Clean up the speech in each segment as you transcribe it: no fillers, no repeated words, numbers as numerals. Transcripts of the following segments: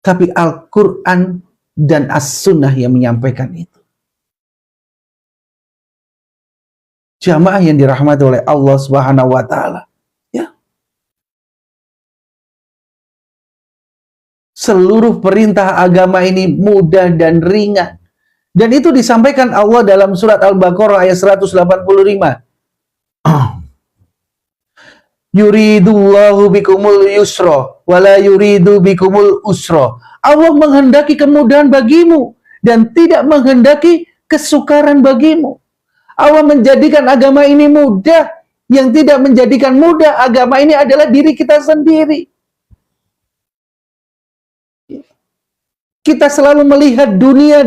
Tapi Al-Quran dan As-Sunnah yang menyampaikan itu. Jamaah yang dirahmati oleh Allah Subhanahu wa Ta'ala. Ya. Seluruh perintah agama ini mudah dan ringan. Dan itu disampaikan Allah dalam surat Al-Baqarah ayat 185. Yuridullahu bikumul yusra wala yuridu bikumul usra. Allah menghendaki kemudahan bagimu dan tidak menghendaki kesukaran bagimu. Allah menjadikan agama ini mudah. Yang tidak menjadikan mudah agama ini adalah diri kita sendiri. Kita selalu melihat dunia.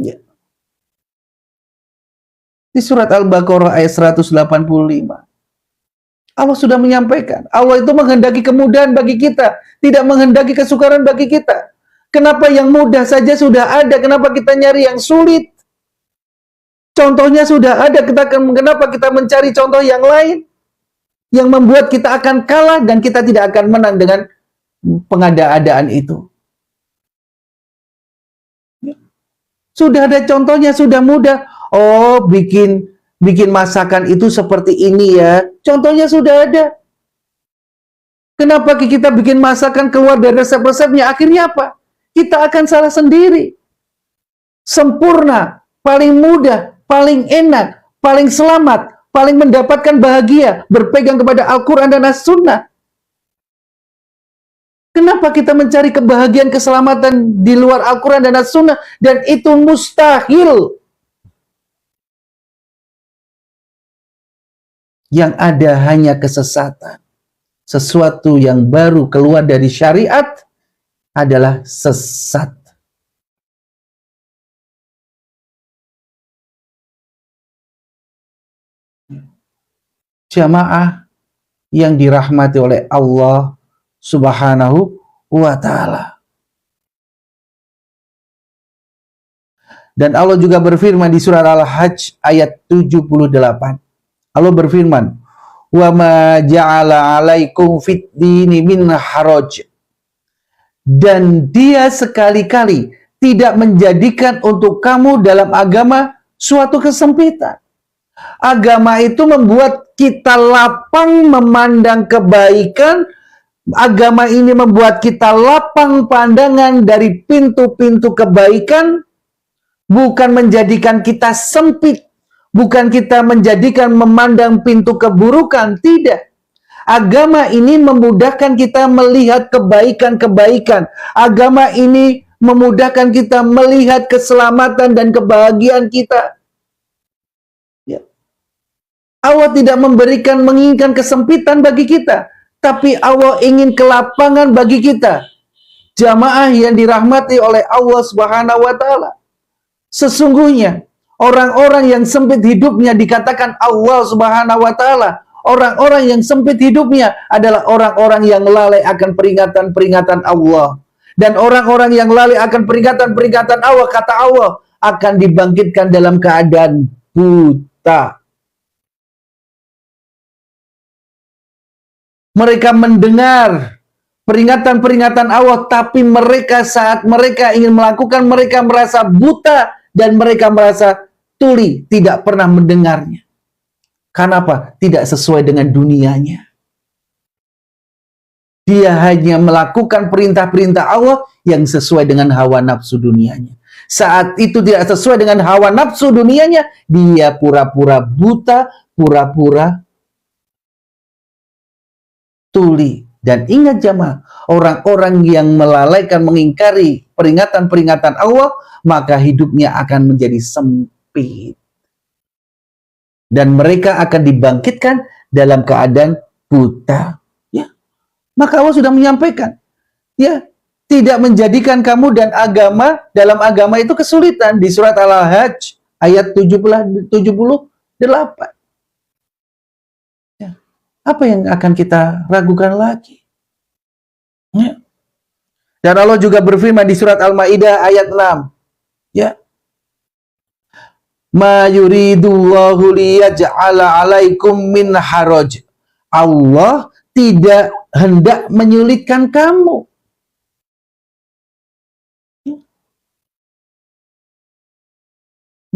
Ya. Di surat Al-Baqarah ayat 185. Allah sudah menyampaikan. Allah itu menghendaki kemudahan bagi kita. Tidak menghendaki kesukaran bagi kita. Kenapa yang mudah saja sudah ada? Kenapa kita nyari yang sulit? Contohnya sudah ada. Kenapa kita mencari contoh yang lain? Yang membuat kita akan kalah dan kita tidak akan menang dengan pengada-adaan itu. Sudah ada contohnya, sudah mudah. Oh, bikin masakan itu seperti ini ya. Contohnya sudah ada. Kenapa kita bikin masakan keluar dari resep-resepnya? Akhirnya apa? Kita akan salah sendiri. Sempurna, paling mudah, paling enak, paling selamat, paling mendapatkan bahagia, berpegang kepada Al-Quran dan As-Sunnah. Kenapa kita mencari kebahagiaan, keselamatan di luar Al-Quran dan As-Sunnah? Dan itu mustahil. Yang ada hanya kesesatan. Sesuatu yang baru keluar dari syariat adalah sesat. Jamaah yang dirahmati oleh Allah Subhanahu wa Ta'ala. Dan Allah juga berfirman di surah Al-Hajj ayat 78. Allah berfirman, "Wa ma ja'ala 'alaikum fid dini min haraj." Dan dia sekali-kali tidak menjadikan untuk kamu dalam agama suatu kesempitan. Agama itu membuat kita lapang memandang kebaikan. Agama ini membuat kita lapang pandangan dari pintu-pintu kebaikan, bukan menjadikan kita sempit. Bukan kita menjadikan memandang pintu keburukan, tidak. Agama ini memudahkan kita melihat kebaikan-kebaikan. Agama ini memudahkan kita melihat keselamatan dan kebahagiaan kita. Ya. Allah tidak menginginkan kesempitan bagi kita, tapi Allah ingin kelapangan bagi kita. Jamaah yang dirahmati oleh Allah Subhanahu wa Ta'ala. Sesungguhnya orang-orang yang sempit hidupnya dikatakan Allah Subhanahu wa Ta'ala. Orang-orang yang sempit hidupnya adalah orang-orang yang lalai akan peringatan-peringatan Allah. Dan orang-orang yang lalai akan peringatan-peringatan Allah, kata Allah, akan dibangkitkan dalam keadaan buta. Mereka mendengar peringatan-peringatan Allah, tapi saat mereka ingin melakukan, mereka merasa buta dan mereka merasa tuli, tidak pernah mendengarnya. Kenapa? Tidak sesuai dengan dunianya. Dia hanya melakukan perintah-perintah Allah yang sesuai dengan hawa nafsu dunianya. Saat itu tidak sesuai dengan hawa nafsu dunianya, dia pura-pura buta, pura-pura tuli. Dan ingat jamaah, orang-orang yang melalaikan, mengingkari peringatan-peringatan Allah, maka hidupnya akan menjadi sempit. Dan mereka akan dibangkitkan dalam keadaan buta. Ya. Maka Allah sudah menyampaikan, ya, tidak menjadikan kamu dan agama, dalam agama itu kesulitan. Di surat Al-Hajj ayat 78. Ya. Apa yang akan kita ragukan lagi? Ya. Dan Allah juga berfirman di surat Al-Maidah ayat 6. Ya. Ma yuridullahu liyaj'ala 'alaikum min haraj. Allah tidak hendak menyulitkan kamu.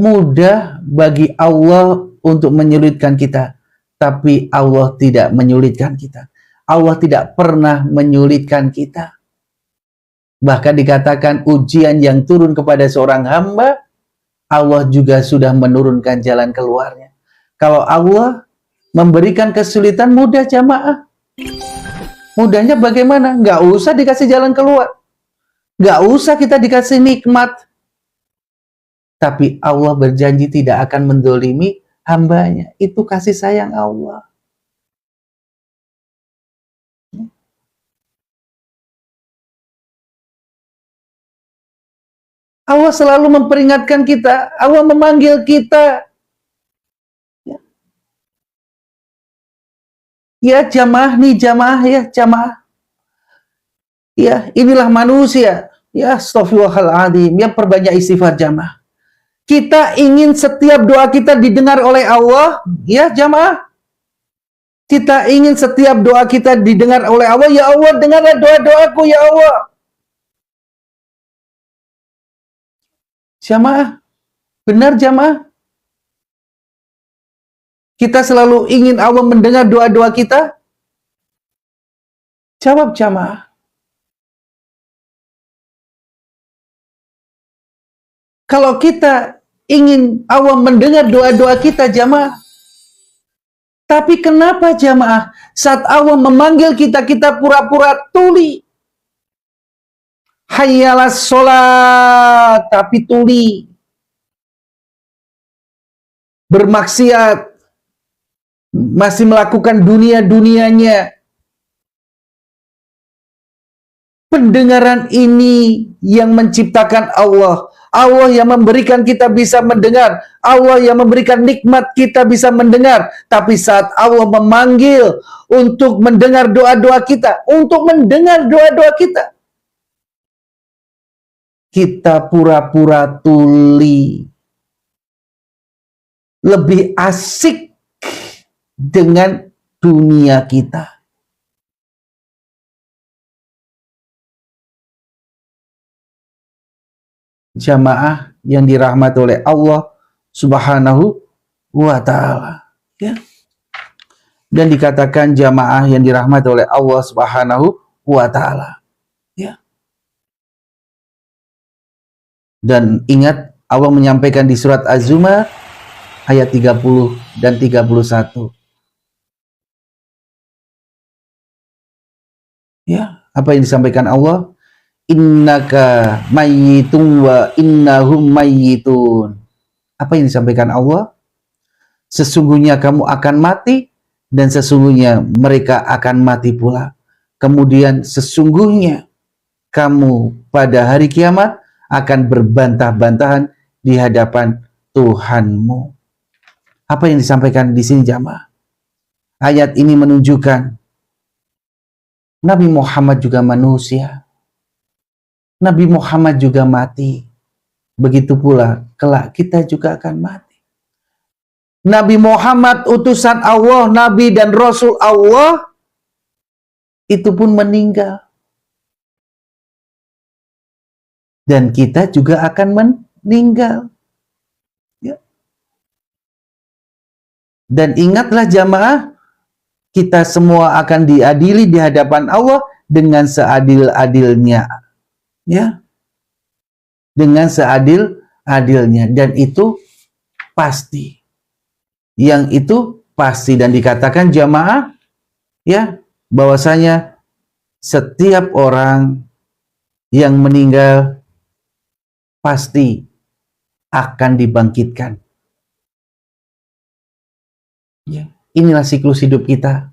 Mudah bagi Allah untuk menyulitkan kita, tapi Allah tidak menyulitkan kita. Allah tidak pernah menyulitkan kita. Bahkan dikatakan ujian yang turun kepada seorang hamba, Allah juga sudah menurunkan jalan keluarnya. Kalau Allah memberikan kesulitan, mudah jamaah. Mudahnya bagaimana? Nggak usah dikasih jalan keluar. Nggak usah kita dikasih nikmat. Tapi Allah berjanji tidak akan mendolimi hambanya. Itu kasih sayang Allah. Allah selalu memperingatkan kita. Allah memanggil kita. Ya jamaah nih, jamaah ya, jamaah. Ya, inilah manusia. Ya, astaghfirullahaladzim. Ya, perbanyak istighfar jamaah. Kita ingin setiap doa kita didengar oleh Allah. Ya, jamaah. Kita ingin setiap doa kita didengar oleh Allah. Ya Allah, dengarlah doa-doaku, ya Allah. Jamaah. Benar jamaah. Kita selalu ingin Allah mendengar doa-doa kita. Jawab jamaah. Kalau kita ingin Allah mendengar doa-doa kita jamaah. Tapi kenapa jamaah? Saat Allah memanggil kita, kita pura-pura tuli. Hayyalas sholat, tapi tuli. Bermaksiat. Masih melakukan dunia-dunianya. Pendengaran ini yang menciptakan Allah. Allah yang memberikan kita bisa mendengar. Allah yang memberikan nikmat kita bisa mendengar. Tapi saat Allah memanggil untuk mendengar doa-doa kita, untuk mendengar doa-doa kita, kita pura-pura tuli. Lebih asik dengan dunia kita. Jamaah yang dirahmati oleh Allah Subhanahu wa ta'ala, ya. Dan dikatakan jamaah yang dirahmati oleh Allah Subhanahu wa ta'ala, ya. Dan ingat, Allah menyampaikan di surat Az-Zumar ayat 30 dan 31. Ya, apa yang disampaikan Allah? Innaka mayyitun wa innahum mayyitun. Apa yang disampaikan Allah? Sesungguhnya kamu akan mati dan sesungguhnya mereka akan mati pula. Kemudian sesungguhnya kamu pada hari kiamat akan berbantah-bantahan di hadapan Tuhanmu. Apa yang disampaikan di sini jamaah? Ayat ini menunjukkan Nabi Muhammad juga manusia. Nabi Muhammad juga mati. Begitu pula kelak kita juga akan mati. Nabi Muhammad utusan Allah, Nabi dan Rasul Allah, itu pun meninggal. Dan kita juga akan meninggal. Ya. Dan ingatlah jamaah, kita semua akan diadili di hadapan Allah dengan seadil-adilnya. Ya, dengan seadil-adilnya, dan itu pasti. Yang itu pasti, dan dikatakan jamaah, ya, bahwasanya setiap orang yang meninggal pasti akan dibangkitkan. Ya, inilah siklus hidup kita.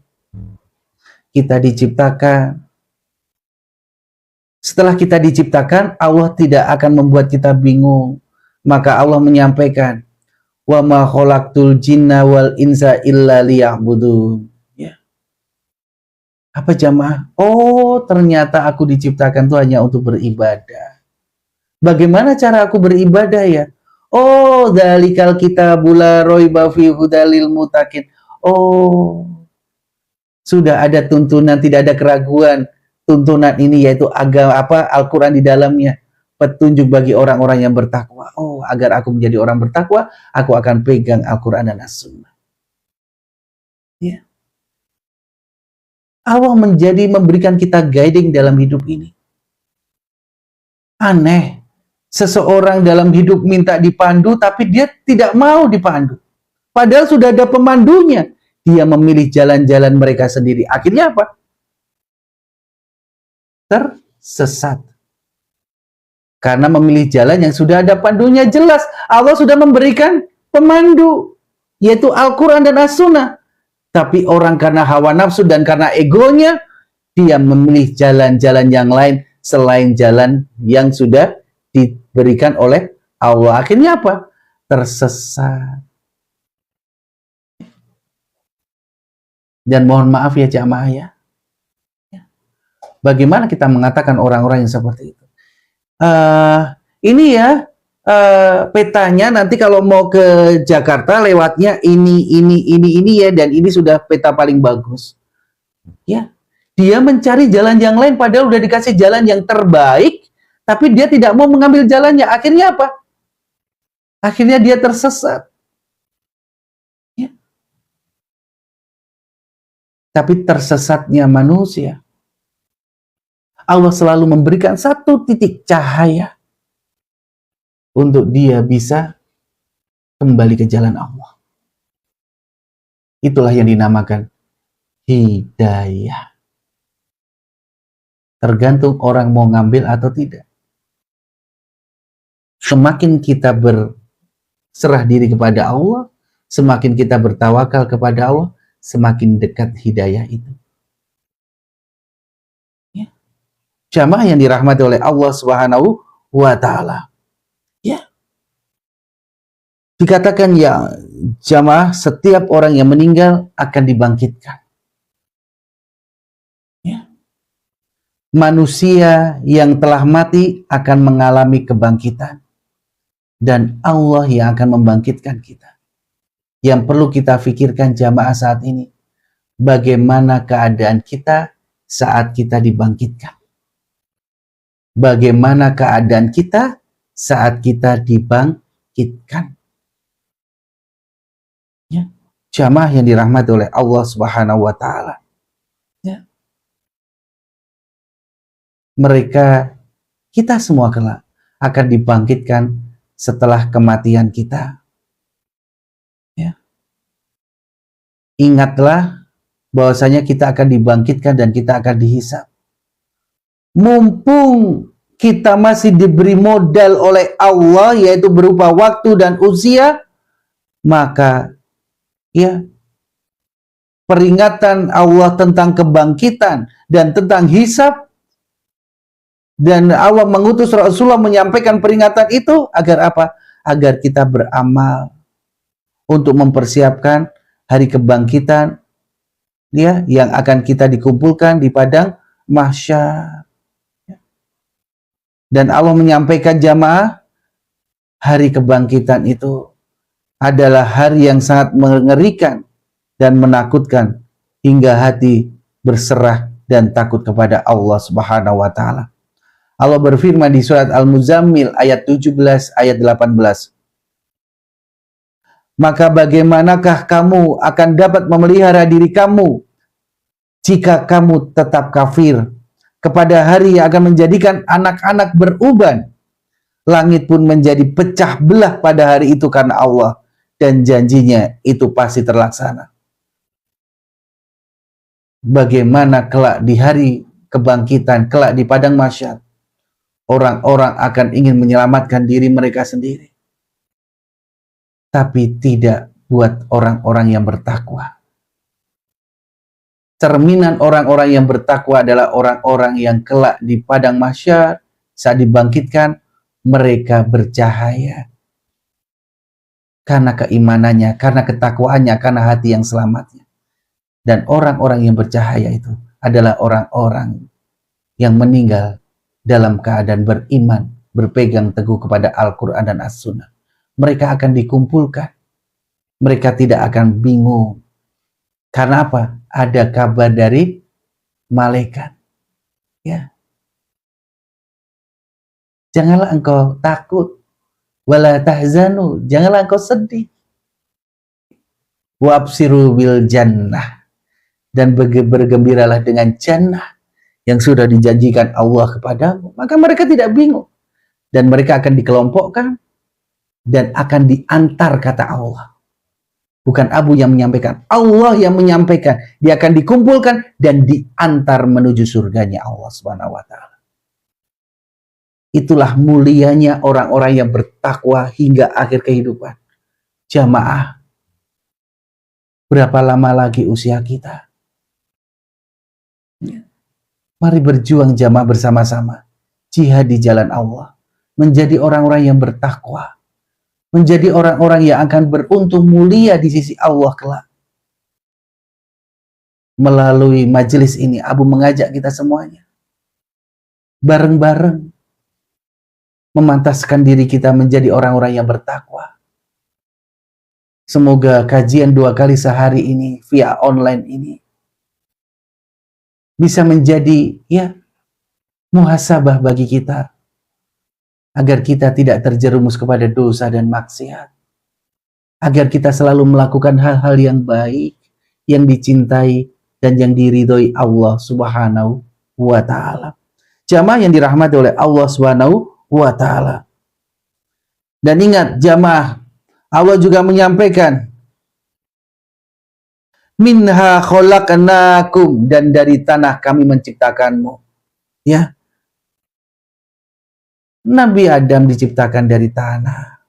Kita diciptakan. Setelah kita diciptakan, Allah tidak akan membuat kita bingung. Maka Allah menyampaikan, wa ma khalaqtul jinna wal insa illa liya'budun. Ya. Apa jamaah? Oh, ternyata aku diciptakan itu hanya untuk beribadah. Bagaimana cara aku beribadah ya? Oh, dzalikal kitabul la raiba fihi hudalil muttaqin. Oh, Sudah ada tuntunan, tidak ada keraguan. Tuntunan ini yaitu agama Al-Quran di dalamnya. Petunjuk bagi orang-orang yang bertakwa. Oh, agar aku menjadi orang bertakwa, aku akan pegang Al-Quran dan As-Sunnah. Ya. Allah memberikan kita guiding dalam hidup ini. Aneh. Seseorang dalam hidup minta dipandu, tapi dia tidak mau dipandu. Padahal sudah ada pemandunya. Dia memilih jalan-jalan mereka sendiri. Akhirnya apa? Tersesat. Karena memilih jalan yang sudah ada pandunya jelas. Allah sudah memberikan pemandu. Yaitu Al-Quran dan As-Sunnah. Tapi orang karena hawa nafsu dan karena egonya, dia memilih jalan-jalan yang lain selain jalan yang sudah diberikan oleh Allah. Akhirnya apa? Tersesat. Dan mohon maaf ya jamaah ya. Bagaimana kita mengatakan orang-orang yang seperti itu? Ini ya petanya nanti kalau mau ke Jakarta lewatnya ini ya, dan ini sudah peta paling bagus. Ya, dia mencari jalan yang lain padahal udah dikasih jalan yang terbaik, tapi dia tidak mau mengambil jalannya. Akhirnya apa? Akhirnya dia tersesat. Ya. Tapi tersesatnya manusia, Allah selalu memberikan satu titik cahaya untuk dia bisa kembali ke jalan Allah. Itulah yang dinamakan hidayah. Tergantung orang mau ngambil atau tidak. Semakin kita berserah diri kepada Allah, semakin kita bertawakal kepada Allah, semakin dekat hidayah itu. Ya. Jamaah yang dirahmati oleh Allah Subhanahu wa Ta'ala. Ya. Dikatakan ya jamaah, setiap orang yang meninggal akan dibangkitkan. Ya. Manusia yang telah mati akan mengalami kebangkitan. Dan Allah yang akan membangkitkan kita. Yang perlu kita pikirkan jamaah saat ini, bagaimana keadaan kita saat kita dibangkitkan. Bagaimana keadaan kita saat kita dibangkitkan. Ya. Jamaah yang dirahmati oleh Allah Subhanahu wa Ta'ala. Ya. Mereka, kita semua kelak akan dibangkitkan setelah kematian kita. Ya. Ingatlah bahwasanya kita akan dibangkitkan dan kita akan dihisab. Mumpung kita masih diberi modal oleh Allah, yaitu berupa waktu dan usia, maka ya peringatan Allah tentang kebangkitan dan tentang hisab, dan Allah mengutus Rasulullah menyampaikan peringatan itu agar apa? Agar kita beramal untuk mempersiapkan hari kebangkitan ya, yang akan kita dikumpulkan di padang mahsyar. Dan Allah menyampaikan jamaah, hari kebangkitan itu adalah hari yang sangat mengerikan dan menakutkan hingga hati berserah dan takut kepada Allah Subhanahu wa Ta'ala. Allah berfirman di surat Al-Muzammil ayat 17 ayat 18. Maka bagaimanakah kamu akan dapat memelihara diri kamu jika kamu tetap kafir kepada hari yang akan menjadikan anak-anak beruban? Langit pun menjadi pecah belah pada hari itu karena Allah, dan janjinya itu pasti terlaksana. Bagaimana kelak di hari kebangkitan, kelak di padang mahsyar, orang-orang akan ingin menyelamatkan diri mereka sendiri, tapi tidak buat orang-orang yang bertakwa. Cerminan orang-orang yang bertakwa adalah orang-orang yang kelak di padang mahsyar saat dibangkitkan, mereka bercahaya karena keimanannya, karena ketakwaannya, karena hati yang selamatnya. Dan orang-orang yang bercahaya itu adalah orang-orang yang meninggal dalam keadaan beriman, berpegang teguh kepada Al-Quran dan As-Sunnah. Mereka akan dikumpulkan. Mereka tidak akan bingung. Karena apa? ada kabar dari malaikat. Ya. Janganlah engkau takut, wala tahzanu, janganlah engkau sedih. Wa absiru bil jannah, dan bergembiralah dengan jannah yang sudah dijanjikan Allah kepadamu. Maka mereka tidak bingung, dan mereka akan dikelompokkan dan akan diantar, kata Allah. Bukan Abu yang menyampaikan, Allah yang menyampaikan. Dia akan dikumpulkan dan diantar menuju surganya Allah Subhanahu wa Ta'ala. Itulah mulianya orang-orang yang bertakwa hingga akhir kehidupan. Jamaah, berapa lama lagi usia kita? Mari berjuang jamaah bersama-sama. Jihad di jalan Allah. Menjadi orang-orang yang bertakwa. Menjadi orang-orang yang akan beruntung mulia di sisi Allah kelak. Melalui majelis ini, Abu mengajak kita semuanya bareng-bareng memantaskan diri kita menjadi orang-orang yang bertakwa. Semoga kajian 2 kali sehari ini via online ini bisa menjadi muhasabah bagi kita, agar kita tidak terjerumus kepada dosa dan maksiat. Agar kita selalu melakukan hal-hal yang baik, yang dicintai, dan yang diridhoi Allah Subhanahu wa Ta'ala. Jamaah yang dirahmati oleh Allah Subhanahu wa Ta'ala. Dan ingat jamaah, Allah juga menyampaikan, minha khalaqnakum, dan dari tanah kami menciptakanmu. Ya. Nabi Adam diciptakan dari tanah.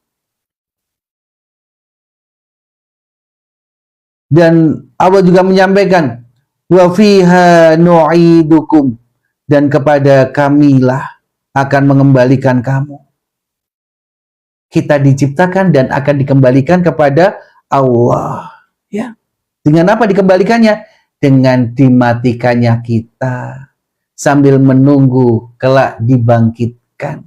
Dan Allah juga menyampaikan, wa fiha nu'idukum, dan kepada kamilah akan mengembalikan kamu. Kita diciptakan dan akan dikembalikan kepada Allah. Ya. Dengan apa dikembalikannya? Dengan dimatikannya kita, sambil menunggu kelak dibangkitkan.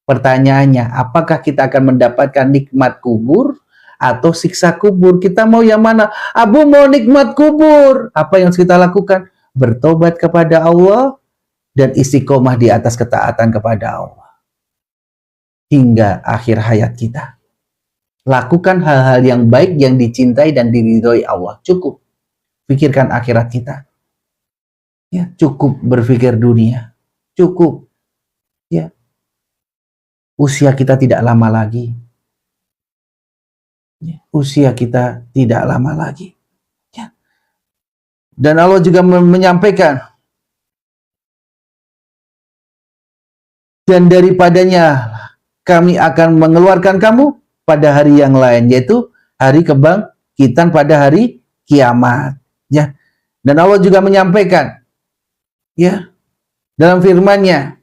Pertanyaannya, apakah kita akan mendapatkan nikmat kubur atau siksa kubur? Kita mau yang mana? Abu mau nikmat kubur. Apa yang harus kita lakukan? Bertobat kepada Allah dan istiqomah di atas ketaatan kepada Allah hingga akhir hayat kita. Lakukan hal-hal yang baik, yang dicintai dan diridhoi Allah. Cukup pikirkan akhirat kita. Ya, cukup berpikir dunia. Cukup. Ya. Usia kita tidak lama lagi. Ya. Usia kita tidak lama lagi. Ya. Dan Allah juga menyampaikan, dan daripadanya kami akan mengeluarkan kamu pada hari yang lain, yaitu hari kebangkitan pada hari kiamat. Ya. Dan Allah juga menyampaikan, ya, dalam firman-Nya,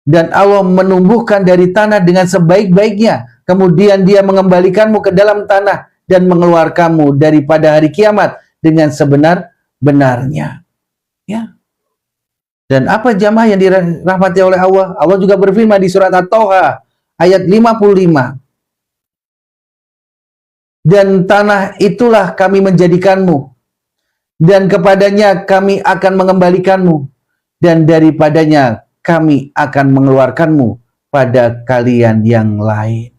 dan Allah menumbuhkan dari tanah dengan sebaik-baiknya, kemudian Dia mengembalikanmu ke dalam tanah dan mengeluarkanmu daripada hari kiamat dengan sebenar-benarnya. Ya. Dan apa jamaah yang dirahmati oleh Allah? Allah juga berfirman di surat At-Taha ayat 55. Dan tanah itulah kami menjadikanmu, dan kepadanya kami akan mengembalikanmu, dan daripadanya kami akan mengeluarkanmu pada kalian yang lain.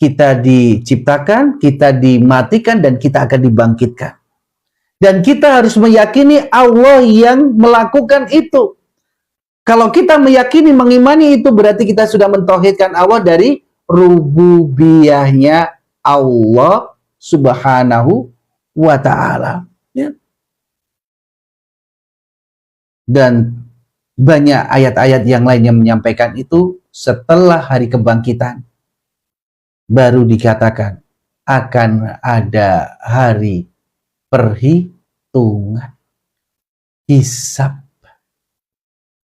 Kita diciptakan, kita dimatikan, dan kita akan dibangkitkan. Dan kita harus meyakini Allah yang melakukan itu. Kalau kita meyakini, mengimani itu, berarti kita sudah mentauhidkan Allah dari rububiyahnya Allah Subhanahu wa Ta'ala. Ya. Dan banyak ayat-ayat yang lain yang menyampaikan itu. Setelah hari kebangkitan baru dikatakan akan ada hari perhitungan, hisab.